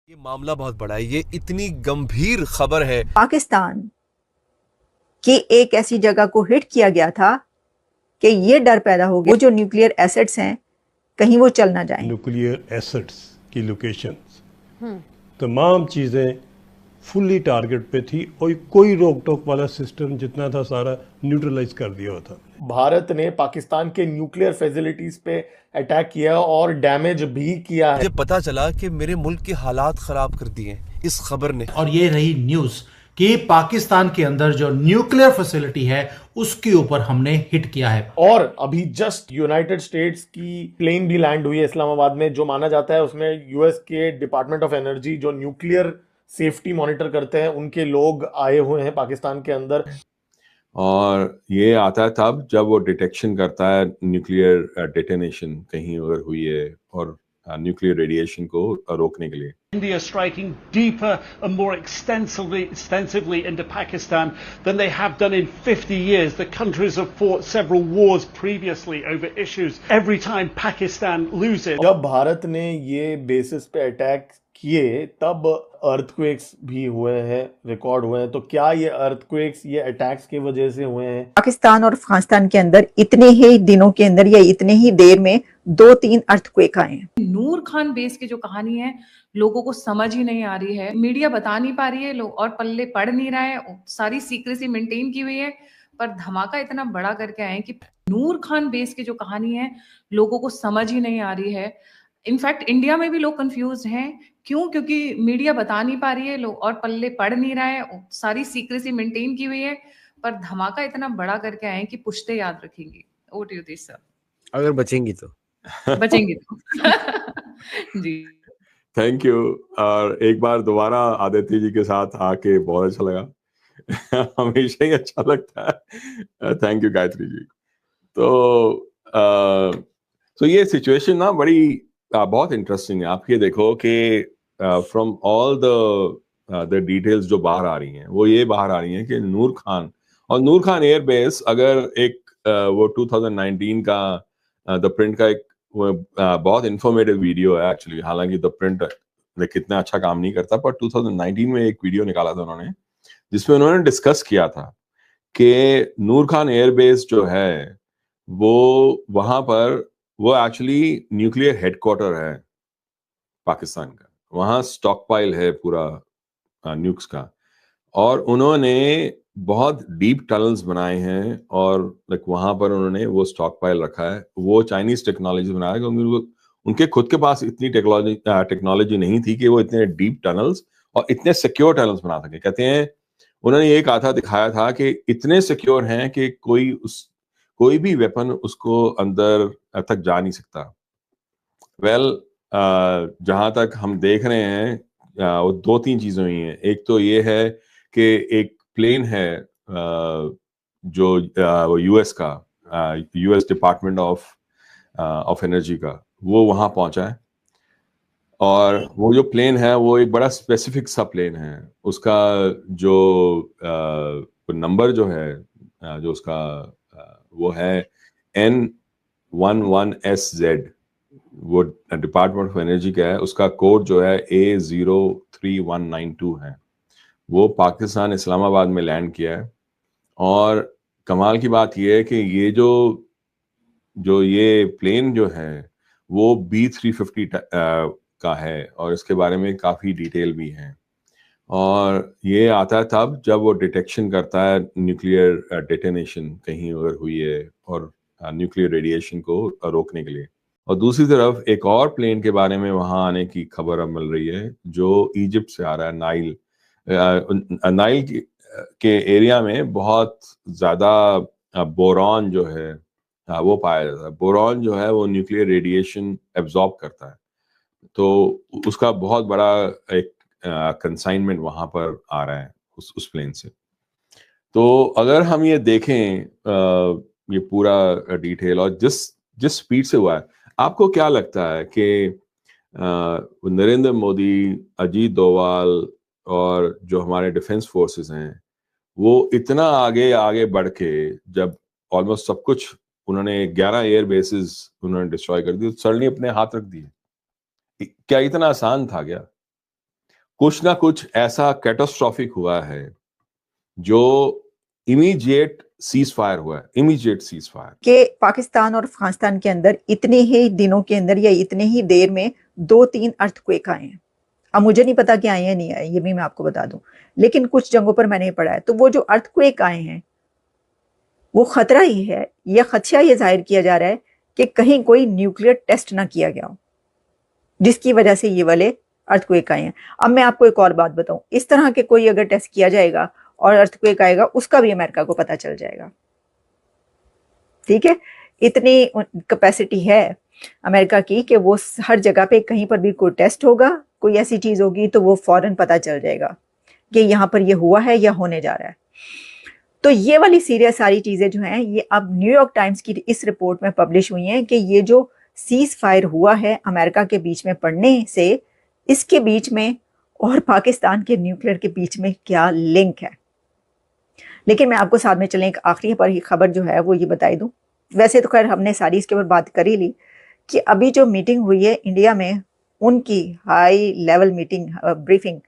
ये मामला बहुत बड़ा है, ये इतनी गंभीर खबर है। पाकिस्तान की एक ऐसी जगह को हिट किया गया था कि ये डर पैदा हो गया वो जो न्यूक्लियर एसेट्स हैं कहीं वो चल ना जाएं। न्यूक्लियर एसेट्स की लोकेशंस तमाम चीज़ें फुल्ली टारगेट पे थी और कोई रोक टोक वाला सिस्टम जितना था सारा न्यूट्रलाइज कर दिया होता। भारत ने पाकिस्तान के न्यूक्लियर फैसिलिटीज पे अटैक किया और डैमेज भी किया है। मुझे पता चला कि मेरे मुल्क के हालात खराब कर दिए इस खबर ने। और ये रही न्यूज कि पाकिस्तान के अंदर जो न्यूक्लियर फैसिलिटी है उसके ऊपर हमने हिट किया है। और अभी जस्ट यूनाइटेड स्टेट्स की प्लेन भी लैंड हुई है इस्लामाबाद में, जो माना जाता है उसमें यूएस के डिपार्टमेंट ऑफ एनर्जी जो न्यूक्लियर सेफ्टी मॉनिटर करते हैं उनके लोग आए हुए हैं पाकिस्तान के अंदर। और ये आता है तब जब वो डिटेक्शन करता है न्यूक्लियर डेटोनेशन कहीं अगर हुई है और न्यूक्लियर रेडिएशन को रोकने के लिए। India striking deeper and more extensively into Pakistan than they have done in 50 years. The countries have fought several wars previously over issues. Every time Pakistan loses. जब भारत ने ये बेसिस पे अटैक किए तब अर्थक्वेक्स भी हुए हैं, रिकॉर्ड हुए हैं। तो क्या ये अर्थक्वेक्स ये अटैक्स की वजह से हुए हैं? पाकिस्तान और अफगानिस्तान के अंदर इतने ही दिनों के अंदर या इतने ही देर में 2-3 अर्थक्वेक आए हैं। नूर खान बेस की जो कहानी है लोगों को समझ ही नहीं आ रही है, मीडिया बता नहीं पा रही है लोग और पल्ले पड़ नहीं रहा है, सारी सीक्रेसी मेंटेन की हुई है, पर धमाका इतना बड़ा करके आए कि नूर खान बेस की जो कहानी है लोगों को समझ ही नहीं आ रही है। इनफैक्ट इंडिया में भी लोग कंफ्यूज हैं, क्यों? क्योंकि मीडिया बता नहीं पा रही है लोग और पल्ले पड़ नहीं रहा है, सारी सीक्रेसी मेंटेन की हुई है, पर धमाका इतना बड़ा करके आए कि पुश्ते याद रखेंगी। Over to you this sir. अगर बचेंगी तो बचेंगी तो जी थैंक यू। और एक बार दोबारा आदित्य जी के साथ आके बहुत अच्छा लगा। हमेशा ही अच्छा लगता है। Thank you Gayatri ji. तो ये सिचुएशन ना बड़ी बहुत इंटरेस्टिंग है। आप ये देखो कि फ्रॉम ऑल द डिटेल्स जो बाहर आ रही हैं वो ये बाहर आ रही हैं कि नूर खान एयरबेस अगर एक वो 2019 का द प्रिंट का एक बहुत इंफॉर्मेटिव वीडियो है एक्चुअली। हालांकि द प्रिंट कितना अच्छा काम नहीं करता, पर 2019 में एक वीडियो निकाला था उन्होंने जिसमें उन्होंने डिस्कस किया था कि नूर खान एयरबेस जो है वो वहां पर वो एक्चुअली न्यूक्लियर हेडक्वार्टर है पाकिस्तान का। वहां स्टॉक पाइल है पूरा न्यूक्स का, और उन्होंने बहुत डीप टनल्स बनाए हैं और लाइक वहां पर उन्होंने वो स्टॉक पाइल रखा है। वो चाइनीज टेक्नोलॉजी बनाया क्योंकि उनके खुद के पास इतनी टेक्नोलॉजी नहीं थी कि वो इतने डीप टनल्स और इतने सिक्योर टनल्स बना सके। कहते हैं उन्होंने ये कहा था, दिखाया था कि इतने सिक्योर हैं कि कोई भी वेपन उसको अंदर तक जा नहीं सकता। जहां तक हम देख रहे हैं वो 2-3 चीजें हुई हैं। एक तो ये है कि एक प्लेन है जो वो यूएस डिपार्टमेंट ऑफ एनर्जी का, वो वहां पहुंचा है। और वो जो प्लेन है वो एक बड़ा स्पेसिफिक सा प्लेन है। उसका जो नंबर जो है जो उसका वो है N11SZ, वो डिपार्टमेंट ऑफ एनर्जी का है। उसका कोड जो है A03192 है। वो पाकिस्तान इस्लामाबाद में लैंड किया है। और कमाल की बात यह है कि ये जो ये प्लेन जो है वो B350 का है और इसके बारे में काफ़ी डिटेल भी है। और ये आता है तब जब वो डिटेक्शन करता है न्यूक्लियर डेटोनेशन कहीं अगर हुई है और न्यूक्लियर रेडिएशन को रोकने के लिए। और दूसरी तरफ एक और प्लेन के बारे में वहां आने की खबर अब मिल रही है जो इजिप्ट से आ रहा है। नाइल के एरिया में बहुत ज्यादा बोरॉन जो है वो पाया जाता है। बोरॉन जो है वो न्यूक्लियर रेडिएशन एब्जॉर्ब करता है, तो उसका बहुत बड़ा एक कंसाइनमेंट वहां पर आ रहा है उस प्लेन से। तो अगर हम ये देखें ये पूरा डिटेल और जिस स्पीड से हुआ है, आपको क्या लगता है कि नरेंद्र मोदी, अजीत डोवाल और जो हमारे डिफेंस फोर्सेस हैं वो इतना आगे बढ़ के जब ऑलमोस्ट सब कुछ उन्होंने 11 एयर बेसिस उन्होंने डिस्ट्रॉय कर दी, सडनली अपने हाथ रख दिए? क्या इतना आसान था क्या? कुछ ना कुछ ऐसा कैटास्ट्रॉफिक हुआ है जो इमीडिएट सीज फायर हुआ है, इमीडिएट सीज फायर। कि पाकिस्तान और अफगानिस्तान के अंदर इतने ही दिनों के अंदर या इतने ही देर में 2-3 अर्थक्वेक आए हैं। अब मुझे नहीं पता कि आए या नहीं आए, ये भी मैं आपको बता दूं, लेकिन कुछ जगहों पर मैंने पढ़ा है। तो वो जो अर्थक्वेक आए हैं वो खतरा ही है, यह खदशा ये जाहिर किया जा रहा है कि कहीं कोई न्यूक्लियर टेस्ट ना किया गया हो, जिसकी वजह से ये वाले अर्थक्वेक आए हैं। अब मैं आपको एक और बात बताऊं, इस तरह के कोई अगर टेस्ट किया जाएगा और अर्थक्वेक आएगा, उसका भी अमेरिका को पता चल जाएगा। ठीक है, इतनी कैपेसिटी है अमेरिका की कि वो हर जगह पे कहीं पर भी कोई टेस्ट होगा, कोई ऐसी चीज होगी तो वो फौरन पता चल जाएगा कि यहाँ पर ये हुआ है या होने जा रहा है। तो ये वाली सीरियस सारी चीजें जो हैं ये अब न्यूयॉर्क टाइम्स की इस रिपोर्ट में पब्लिश हुई हैं कि ये जो सीज फायर हुआ है अमेरिका के बीच में पड़ने से, इसके बीच में और पाकिस्तान के न्यूक्लियर के बीच में क्या लिंक है। लेकिन मैं आपको साथ में चलें एक आखिरी पर ही खबर जो है वो ये बताई दूं। वैसे तो खैर हमने सारी इसके ऊपर बात कर ही ली कि अभी जो मीटिंग हुई है इंडिया में, उनकी हाई लेवल मीटिंग ब्रीफिंग,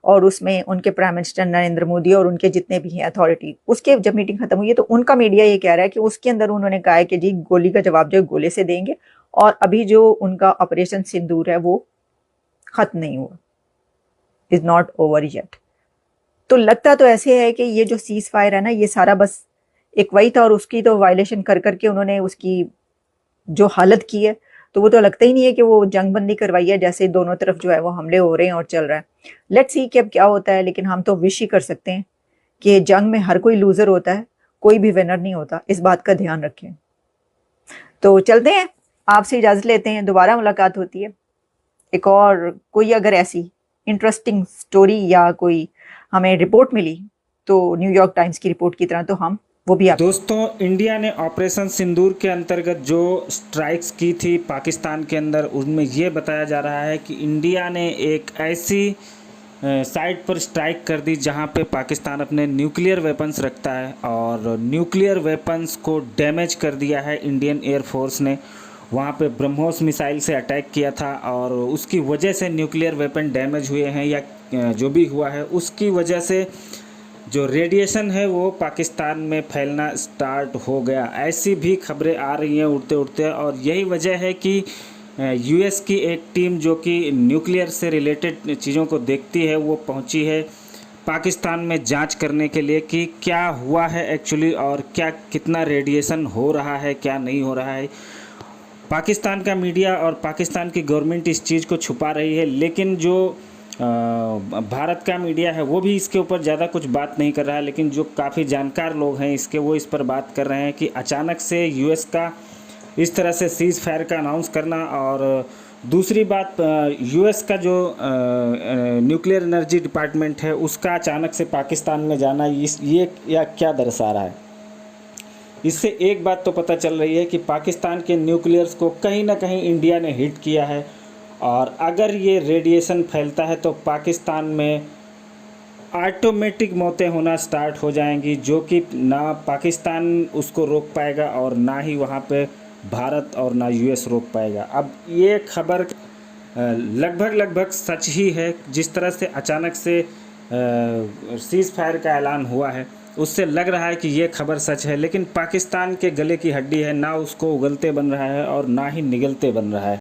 और उसमें उनके प्राइम मिनिस्टर नरेंद्र मोदी और उनके जितने भी हैं अथॉरिटी, उसके जब मीटिंग खत्म हुई है तो उनका मीडिया ये कह रहा है कि उसके अंदर उन्होंने कहा है कि जी गोली का जवाब जो गोले से देंगे, और अभी जो उनका ऑपरेशन सिंदूर है वो खत्म नहीं हुआ, इज नॉट ओवर येट। तो लगता तो ऐसे है कि ये जो सीज फायर है ना, ये सारा बस एक वही था, और उसकी तो वायलेशन कर करके उन्होंने उसकी जो हालत की है, तो वो तो लगता ही नहीं है कि वो जंगबंदी करवाई है, जैसे दोनों तरफ जो है वो हमले हो रहे हैं और चल रहा है। लेट्स सी कि अब क्या होता है, लेकिन हम तो विश ही कर सकते हैं कि जंग में हर कोई लूजर होता है, कोई भी विनर नहीं होता, इस बात का ध्यान रखें। तो चलते हैं, आपसे इजाजत लेते हैं, दोबारा मुलाकात होती है। एक और कोई अगर ऐसी इंटरेस्टिंग स्टोरी या कोई हमें रिपोर्ट मिली तो न्यूयॉर्क टाइम्स की रिपोर्ट की तरह, तो हम वो भी दोस्तों, इंडिया ने ऑपरेशन सिंदूर के अंतर्गत जो स्ट्राइक्स की थी पाकिस्तान के अंदर, उनमें ये बताया जा रहा है कि इंडिया ने एक ऐसी साइट पर स्ट्राइक कर दी जहां पे पाकिस्तान अपने न्यूक्लियर वेपन्स रखता है, और न्यूक्लियर वेपन्स को डैमेज कर दिया है इंडियन एयरफोर्स ने। वहां पे ब्रह्मोस मिसाइल से अटैक किया था और उसकी वजह से न्यूक्लियर वेपन डैमेज हुए हैं, या जो भी हुआ है उसकी वजह से जो रेडिएशन है वो पाकिस्तान में फैलना स्टार्ट हो गया। ऐसी भी खबरें आ रही हैं उड़ते उड़ते, और यही वजह है कि यूएस की एक टीम जो कि न्यूक्लियर से रिलेटेड चीज़ों को देखती है, वो पहुंची है पाकिस्तान में जांच करने के लिए कि क्या हुआ है एक्चुअली, और क्या कितना रेडिएशन हो रहा है, क्या नहीं हो रहा है। पाकिस्तान का मीडिया और पाकिस्तान की गवर्नमेंट इस चीज़ को छुपा रही है, लेकिन जो भारत का मीडिया है वो भी इसके ऊपर ज़्यादा कुछ बात नहीं कर रहा है, लेकिन जो काफ़ी जानकार लोग हैं इसके, वो इस पर बात कर रहे हैं कि अचानक से यूएस का इस तरह से सीज़ फायर का अनाउंस करना, और दूसरी बात यूएस का जो न्यूक्लियर एनर्जी डिपार्टमेंट है उसका अचानक से पाकिस्तान में जाना, ये या क्या दर्शा रहा है। इससे एक बात तो पता चल रही है कि पाकिस्तान के न्यूक्लियर्स को कहीं ना कहीं इंडिया ने हिट किया है, और अगर ये रेडिएशन फैलता है तो पाकिस्तान में ऑटोमेटिक मौतें होना स्टार्ट हो जाएंगी, जो कि ना पाकिस्तान उसको रोक पाएगा और ना ही वहाँ पे भारत और ना यूएस रोक पाएगा। अब ये खबर लगभग सच ही है। जिस तरह से अचानक से सीज़ फायर का ऐलान हुआ है, उससे लग रहा है कि ये खबर सच है, लेकिन पाकिस्तान के गले की हड्डी है, ना उसको उगलते बन रहा है और ना ही निगलते बन रहा है।